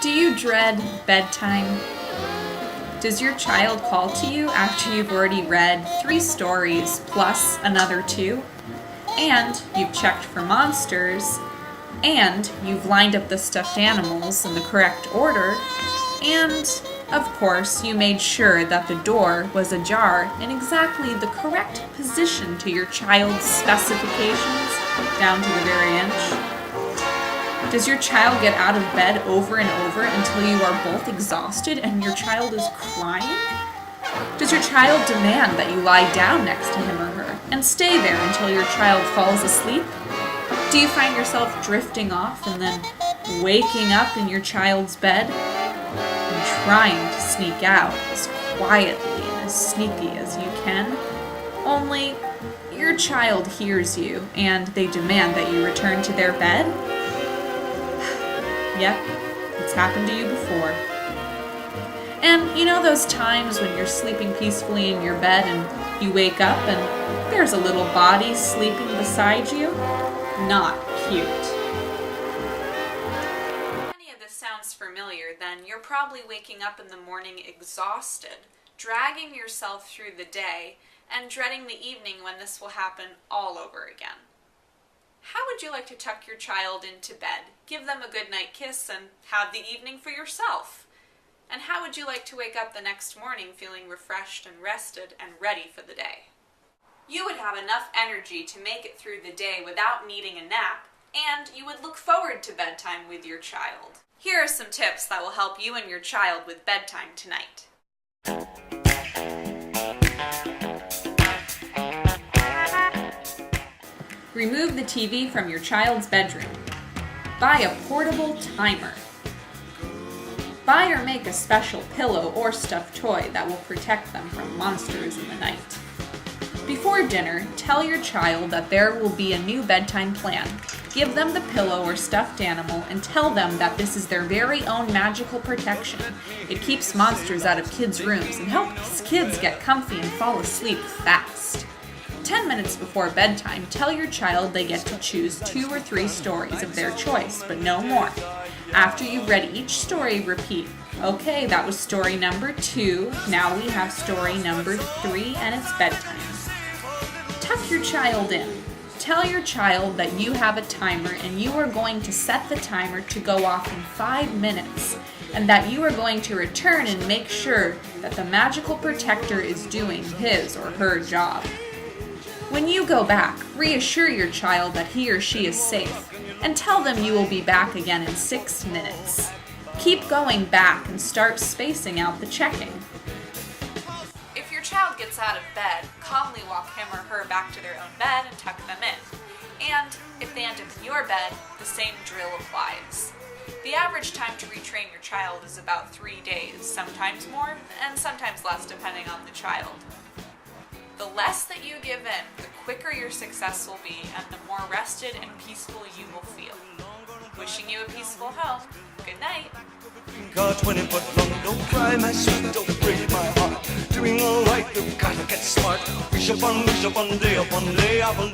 Do you dread bedtime? Does your child call to you after you've already read 3 stories plus another 2? And you've checked for monsters, and you've lined up the stuffed animals in the correct order, and, of course, you made sure that the door was ajar in exactly the correct position to your child's specifications, down to the very inch? Does your child get out of bed over and over until you are both exhausted and your child is crying? Does your child demand that you lie down next to him or her and stay there until your child falls asleep? Do you find yourself drifting off and then waking up in your child's bed and trying to sneak out as quietly and as sneaky as you can? Only your child hears you and they demand that you return to their bed? Yep, it's happened to you before. And you know those times when you're sleeping peacefully in your bed and you wake up and there's a little body sleeping beside you? Not cute. If any of this sounds familiar, then you're probably waking up in the morning exhausted, dragging yourself through the day, and dreading the evening when this will happen all over again. How would you like to tuck your child into bed, give them a goodnight kiss, and have the evening for yourself? And how would you like to wake up the next morning feeling refreshed and rested and ready for the day? You would have enough energy to make it through the day without needing a nap, and you would look forward to bedtime with your child. Here are some tips that will help you and your child with bedtime tonight. Remove the TV from your child's bedroom. Buy a portable timer. Buy or make a special pillow or stuffed toy that will protect them from monsters in the night. Before dinner, tell your child that there will be a new bedtime plan. Give them the pillow or stuffed animal and tell them that this is their very own magical protection. It keeps monsters out of kids' rooms and helps kids get comfy and fall asleep fast. 10 minutes before bedtime, tell your child they get to choose 2 or 3 stories of their choice, but no more. After you've read each story, repeat, okay, that was story number 2, now we have story number 3, and it's bedtime. Tuck your child in. Tell your child that you have a timer and you are going to set the timer to go off in 5 minutes, and that you are going to return and make sure that the magical protector is doing his or her job. When you go back, reassure your child that he or she is safe, and tell them you will be back again in 6 minutes. Keep going back and start spacing out the checking. If your child gets out of bed, calmly walk him or her back to their own bed and tuck them in. And if they end up in your bed, the same drill applies. The average time to retrain your child is about 3 days, sometimes more and sometimes less depending on the child. The less that you give in, the quicker your success will be and the more rested and peaceful you will feel. Wishing you a peaceful home. Good night. Car 20 foot long, don't cry, my sweet, don't break my heart. Doing all right, you've got to get smart. Wish upon day upon day, I will